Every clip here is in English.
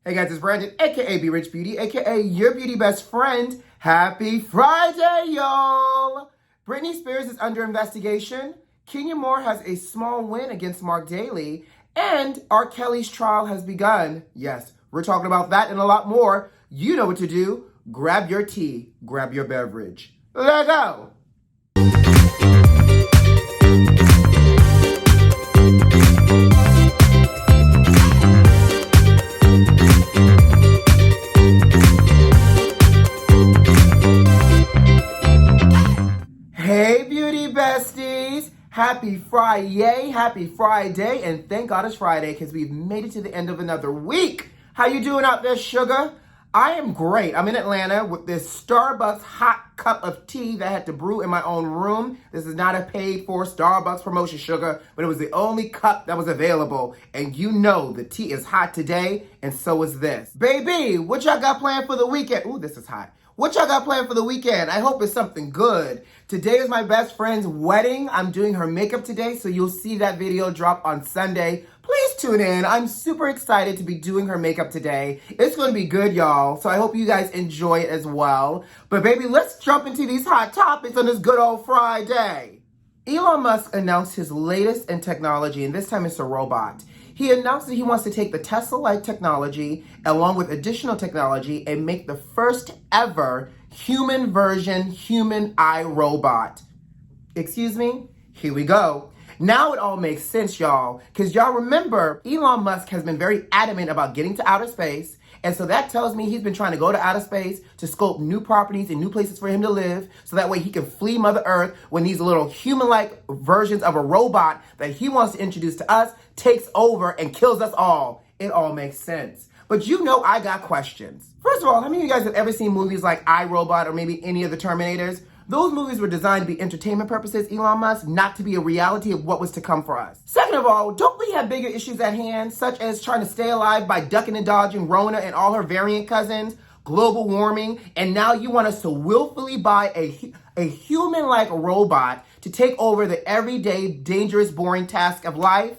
Hey guys, it's Brandon, aka B.Rich Beauty, aka your beauty best friend. Happy Friday, y'all! Britney Spears is under investigation. Kenya Moore has a small win against Mark Daly. And R.Kelly's trial has begun. Yes, we're talking about that and a lot more. You know what to do. Grab your tea, grab your beverage. Let's go! Hey beauty besties, happy Friday, and thank God it's Friday because we've made it to the end of another week. How you doing out there, sugar? I am great. I'm in Atlanta with this Starbucks hot cup of tea that I had to brew in my own room. This is not a paid for Starbucks promotion, sugar, but it was the only cup that was available. And you know the tea is hot today, and so is this. Baby, what y'all got planned for the weekend? Ooh, this is hot. What y'all got planned for the weekend? I hope it's something good. Today is my best friend's wedding. I'm doing her makeup today, so you'll see that video drop on Sunday. Please tune in. I'm super excited to be doing her makeup today. It's going to be good, y'all. So I hope you guys enjoy it as well. But baby, let's jump into these hot topics on this good old Friday. Elon Musk announced his latest in technology, and this time it's a robot. He announced that he wants to take the Tesla-like technology along with additional technology and make the first ever human version human eye robot. Excuse me? Here we go. Now it all makes sense, y'all, because y'all remember Elon Musk has been very adamant about getting to outer space. And so that tells me he's been trying to go to outer space to scope new properties and new places for him to live so that way he can flee Mother Earth when these little human-like versions of a robot that he wants to introduce to us takes over and kills us all. It all makes sense. But you know I got questions. First of all, how many of you guys have ever seen movies like I, Robot or maybe any of the Terminators? Those movies were designed to be entertainment purposes, Elon Musk, not to be a reality of what was to come for us. Second of all, don't we have bigger issues at hand, such as trying to stay alive by ducking and dodging Rona and all her variant cousins, global warming, and now you want us to willfully buy a human-like robot to take over the everyday, dangerous, boring task of life?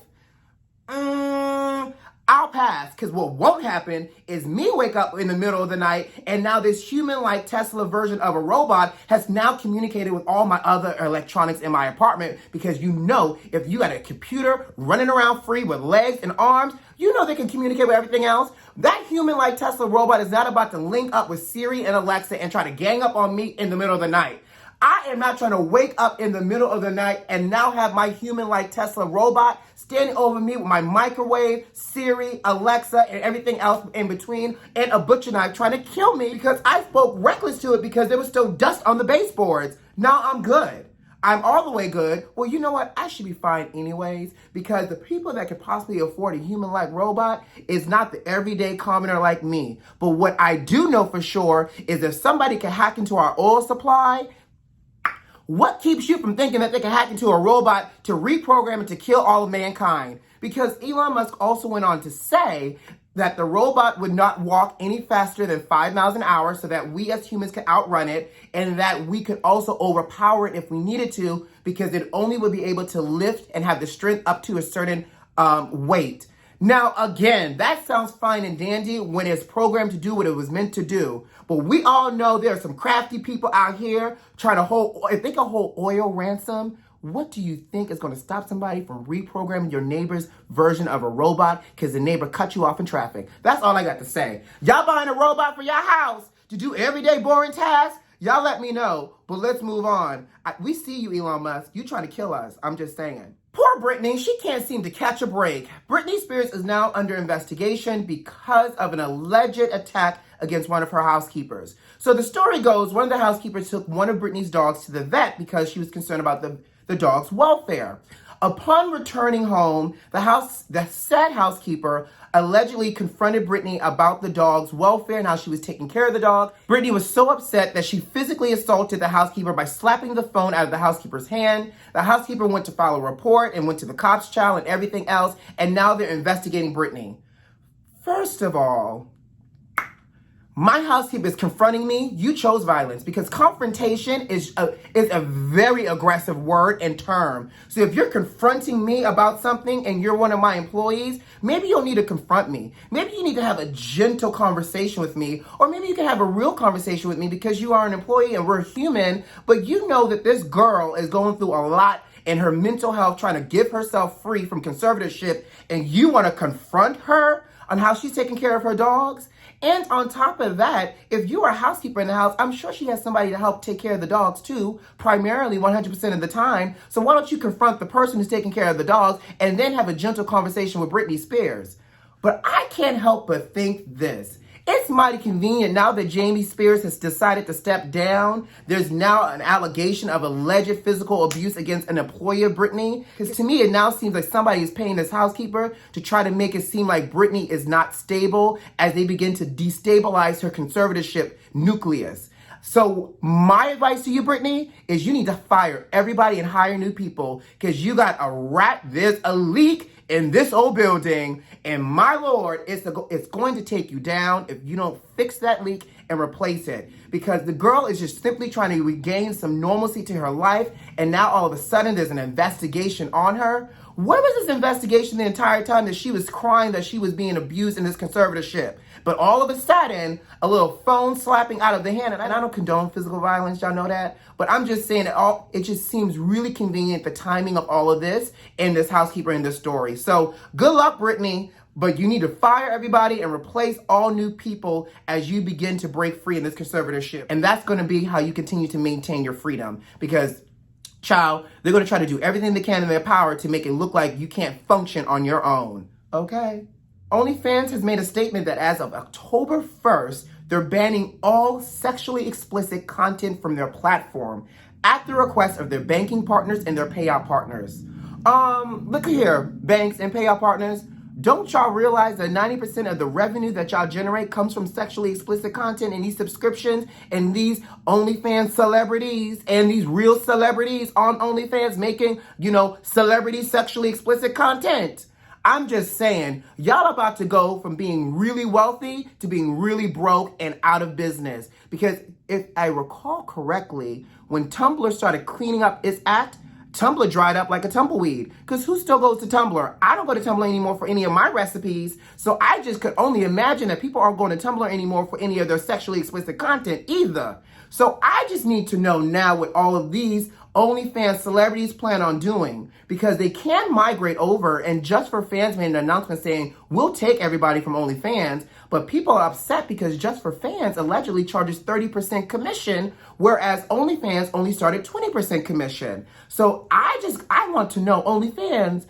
I'll pass, because what won't happen is me wake up in the middle of the night and now this human-like Tesla version of a robot has now communicated with all my other electronics in my apartment, because you know if you got a computer running around free with legs and arms, you know they can communicate with everything else. That human-like Tesla robot is not about to link up with Siri and Alexa and try to gang up on me in the middle of the night. I am not trying to wake up in the middle of the night and now have my human-like Tesla robot standing over me with my microwave, Siri, Alexa, and everything else in between, and a butcher knife trying to kill me because I spoke reckless to it because there was still dust on the baseboards. Now I'm good. I'm all the way good. Well, you know what? I should be fine anyways, because the people that could possibly afford a human-like robot is not the everyday commoner like me. But what I do know for sure is if somebody can hack into our oil supply, what keeps you from thinking that they can hack into a robot to reprogram it to kill all of mankind? Because Elon Musk also went on to say that the robot would not walk any faster than 5 miles an hour so that we as humans could outrun it, and that we could also overpower it if we needed to, because it only would be able to lift and have the strength up to a certain weight. Now, again, that sounds fine and dandy when it's programmed to do what it was meant to do. But we all know there are some crafty people out here trying to hold, if they can hold oil ransom, what do you think is going to stop somebody from reprogramming your neighbor's version of a robot because the neighbor cut you off in traffic? That's all I got to say. Y'all buying a robot for your house to do everyday boring tasks? Y'all let me know, but let's move on. We see you, Elon Musk. You trying to kill us. I'm just saying. Poor Britney, she can't seem to catch a break. Britney Spears is now under investigation because of an alleged attack against one of her housekeepers. So the story goes, one of the housekeepers took one of Britney's dogs to the vet because she was concerned about the dog's welfare. Upon returning home, the said housekeeper allegedly confronted Britney about the dog's welfare and how she was taking care of the dog. Britney was so upset that she physically assaulted the housekeeper by slapping the phone out of the housekeeper's hand. The housekeeper went to file a report and went to the cops, child, and everything else, and now they're investigating Britney. First of all, my housekeeper is confronting me, you chose violence, because confrontation is a very aggressive word and term. So if you're confronting me about something and you're one of my employees, maybe you'll need to confront me. Maybe you need to have a gentle conversation with me, or maybe you can have a real conversation with me because you are an employee and we're human, but you know that this girl is going through a lot in her mental health, trying to give herself free from conservatorship, and you want to confront her on how she's taking care of her dogs? And on top of that, if you are a housekeeper in the house, I'm sure she has somebody to help take care of the dogs too, primarily 100% of the time. So why don't you confront the person who's taking care of the dogs and then have a gentle conversation with Britney Spears? But I can't help but think this. It's mighty convenient now that Jamie Spears has decided to step down. There's now an allegation of alleged physical abuse against an employee of Britney. Because to me, it now seems like somebody is paying this housekeeper to try to make it seem like Britney is not stable as they begin to destabilize her conservatorship nucleus. So my advice to you, Britney, is you need to fire everybody and hire new people, because you got there's a leak in this old building, and my Lord, it's going to take you down if you don't fix that leak and replace it, because the girl is just simply trying to regain some normalcy to her life, and now all of a sudden there's an investigation on her. Where was this investigation the entire time that she was crying that she was being abused in this conservatorship? But all of a sudden, a little phone slapping out of the hand, and I don't condone physical violence, y'all know that, but I'm just saying it just seems really convenient, the timing of all of this and this housekeeper in this story. So good luck, Britney, but you need to fire everybody and replace all new people as you begin to break free in this conservatorship. And that's going to be how you continue to maintain your freedom, because child, they're going to try to do everything they can in their power to make it look like you can't function on your own. Okay? OnlyFans has made a statement that as of October 1st, they're banning all sexually explicit content from their platform at the request of their banking partners and their payout partners. Look here, banks and payout partners. Don't y'all realize that 90% of the revenue that y'all generate comes from sexually explicit content and these subscriptions and these OnlyFans celebrities and these real celebrities on OnlyFans making, celebrity sexually explicit content? I'm just saying, y'all about to go from being really wealthy to being really broke and out of business. Because if I recall correctly, when Tumblr started cleaning up its act, Tumblr dried up like a tumbleweed. Because who still goes to Tumblr? I don't go to Tumblr anymore for any of my recipes. So I just could only imagine that people aren't going to Tumblr anymore for any of their sexually explicit content either. So I just need to know now what all of these OnlyFans celebrities plan on doing, because they can migrate over, and Just for Fans made an announcement saying, we'll take everybody from OnlyFans, but people are upset because Just for Fans allegedly charges 30% commission, whereas OnlyFans only started 20% commission. So I want to know, OnlyFans,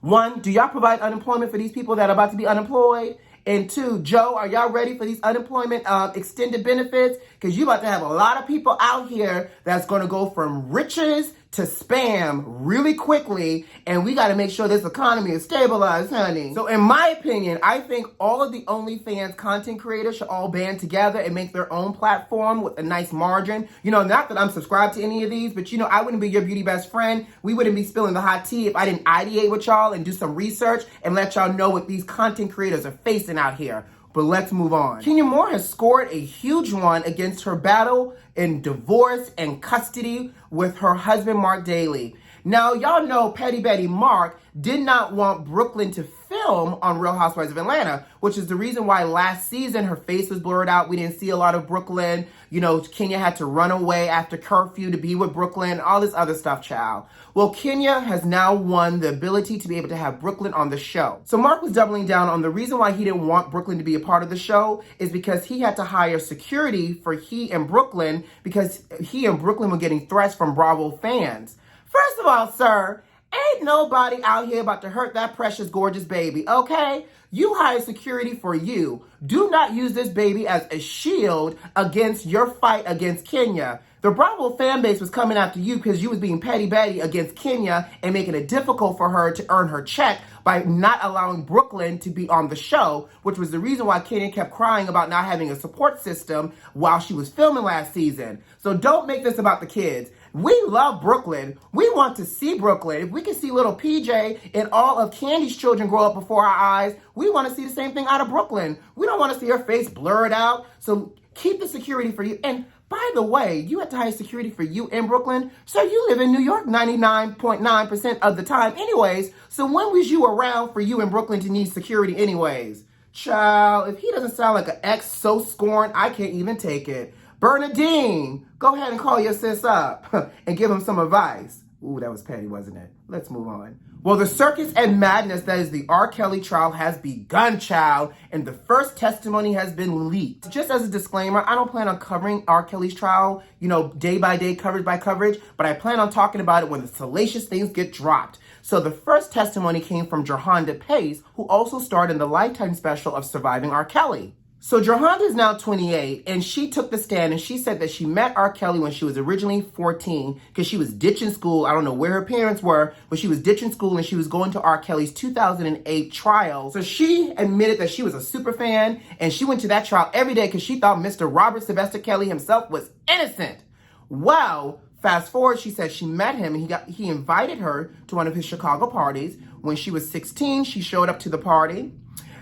one, do y'all provide unemployment for these people that are about to be unemployed? And two, Joe, are y'all ready for these unemployment extended benefits? Because you about to have a lot of people out here that's going to go from riches to spam really quickly, and we got to make sure this economy is stabilized, honey. So in my opinion, I think all of the OnlyFans content creators should all band together and make their own platform with a nice margin. Not that I'm subscribed to any of these, but I wouldn't be your beauty best friend. We wouldn't be spilling the hot tea if I didn't ideate with y'all and do some research and let y'all know what these content creators are facing out here. But let's move on. Kenya Moore has scored a huge one against her battle in divorce and custody with her husband, Mark Daly. Now, y'all know Petty Betty Mark did not want Brooklyn to film on Real Housewives of Atlanta, which is the reason why last season her face was blurred out. We didn't see a lot of Brooklyn. Kenya had to run away after curfew to be with Brooklyn, all this other stuff, child. Well, Kenya has now won the ability to be able to have Brooklyn on the show. So Mark was doubling down on the reason why he didn't want Brooklyn to be a part of the show is because he had to hire security for he and Brooklyn, because he and Brooklyn were getting threats from Bravo fans. First of all, sir, ain't nobody out here about to hurt that precious, gorgeous baby, okay? You hire security for you. Do not use this baby as a shield against your fight against Kenya. The Bravo fan base was coming after you because you was being petty Betty against Kenya and making it difficult for her to earn her check by not allowing Brooklyn to be on the show, which was the reason why Kenya kept crying about not having a support system while she was filming last season. So don't make this about the kids. We love Brooklyn. We want to see Brooklyn. If we can see little PJ and all of Candy's children grow up before our eyes, we want to see the same thing out of Brooklyn. We don't want to see her face blurred out. So keep the security for you. And by the way, you have to hire security for you in Brooklyn. So you live in New York 99.9% of the time anyways. So when was you around for you in Brooklyn to need security anyways? Child, if he doesn't sound like an ex so scorned, I can't even take it. Bernadine, go ahead and call your sis up and give him some advice. Ooh, that was petty, wasn't it? Let's move on. Well, the circus and madness that is the R.Kelly trial has begun, child, and the first testimony has been leaked. Just as a disclaimer, I don't plan on covering R.Kelly's trial, day by day, coverage by coverage, but I plan on talking about it when the salacious things get dropped. So the first testimony came from Jerhonda Pace, who also starred in the Lifetime special of Surviving R. Kelly. So Jerhonda is now 28, and she took the stand, and she said that she met R. Kelly when she was originally 14 because she was ditching school. I don't know where her parents were, but she was ditching school, and she was going to R. Kelly's 2008 trial. So she admitted that she was a super fan, and she went to that trial every day because she thought Mr. Robert Sylvester Kelly himself was innocent. Well, fast forward, she said she met him, and he invited her to one of his Chicago parties. When she was 16, she showed up to the party.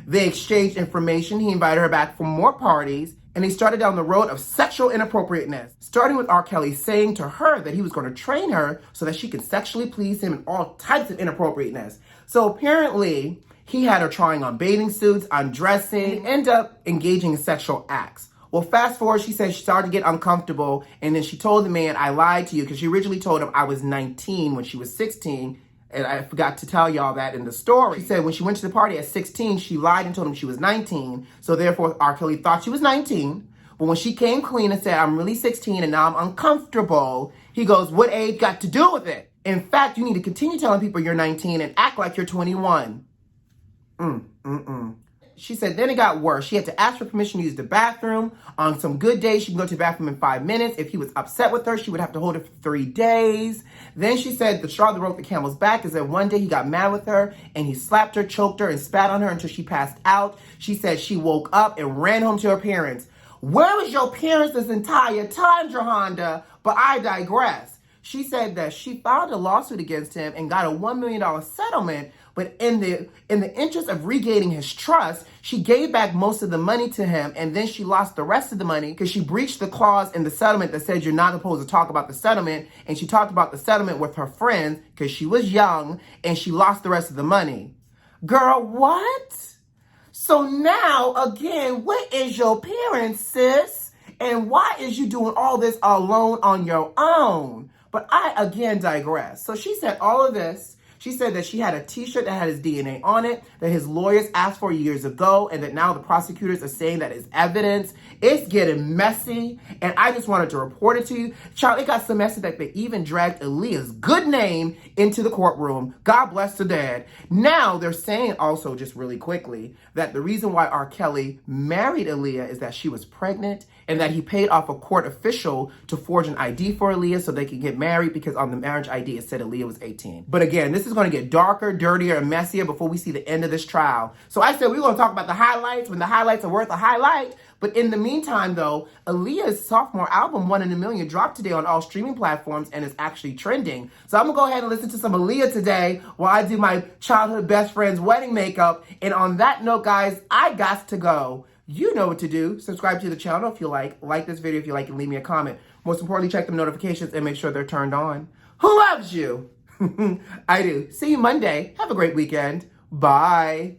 They exchanged information. He invited her back for more parties, and they started down the road of sexual inappropriateness, starting with R. Kelly saying to her that he was going to train her so that she could sexually please him in all types of inappropriateness. So apparently, he had her trying on bathing suits, undressing, and end up engaging in sexual acts. Well, fast forward, she said she started to get uncomfortable, and then she told the man, I lied to you, because she originally told him I was 19 when she was 16, and I forgot to tell y'all that in the story. She said when she went to the party at 16, she lied and told him she was 19. So therefore, R. Kelly thought she was 19. But when she came clean and said, I'm really 16 and now I'm uncomfortable, he goes, what age got to do with it? In fact, you need to continue telling people you're 19 and act like you're 21. She said then it got worse. She had to ask for permission to use the bathroom. On some good days, she can go to the bathroom in 5 minutes. If he was upset with her, she would have to hold it for 3 days. Then she said the straw that broke the camel's back is that one day he got mad with her and he slapped her, choked her, and spat on her until she passed out. She said she woke up and ran home to her parents. Where was your parents this entire time, Jerhonda? But I digress. She said that she filed a lawsuit against him and got a $1 million settlement, but in the interest of regaining his trust, she gave back most of the money to him, and then she lost the rest of the money because she breached the clause in the settlement that said you're not supposed to talk about the settlement, and she talked about the settlement with her friends because she was young, and she lost the rest of the money. Girl, what? So now, again, where is your parents, sis? And why is you doing all this alone on your own? But I, again, digress. So she said all of this. She said that she had a t-shirt that had his DNA on it, that his lawyers asked for years ago, and that now the prosecutors are saying that is evidence. It's getting messy, and I just wanted to report it to you. Child, it got so messy that they even dragged Aaliyah's good name into the courtroom. God bless the dad. Now, they're saying also, just really quickly, that the reason why R. Kelly married Aaliyah is that she was pregnant, and that he paid off a court official to forge an ID for Aaliyah so they could get married because on the marriage ID it said Aaliyah was 18. But again, this is going to get darker, dirtier, and messier before we see the end of this trial. So I said we're going to talk about the highlights when the highlights are worth a highlight. But in the meantime, though, Aaliyah's sophomore album, 1 in a Million, dropped today on all streaming platforms and is actually trending. So I'm going to go ahead and listen to some Aaliyah today while I do my childhood best friend's wedding makeup. And on that note, guys, I got to go. You know what to do. Subscribe to the channel if you like this video if you like, and leave me a comment. Most importantly, check the notifications and make sure they're turned on. Who loves you? I do. See you Monday. Have a great weekend. Bye.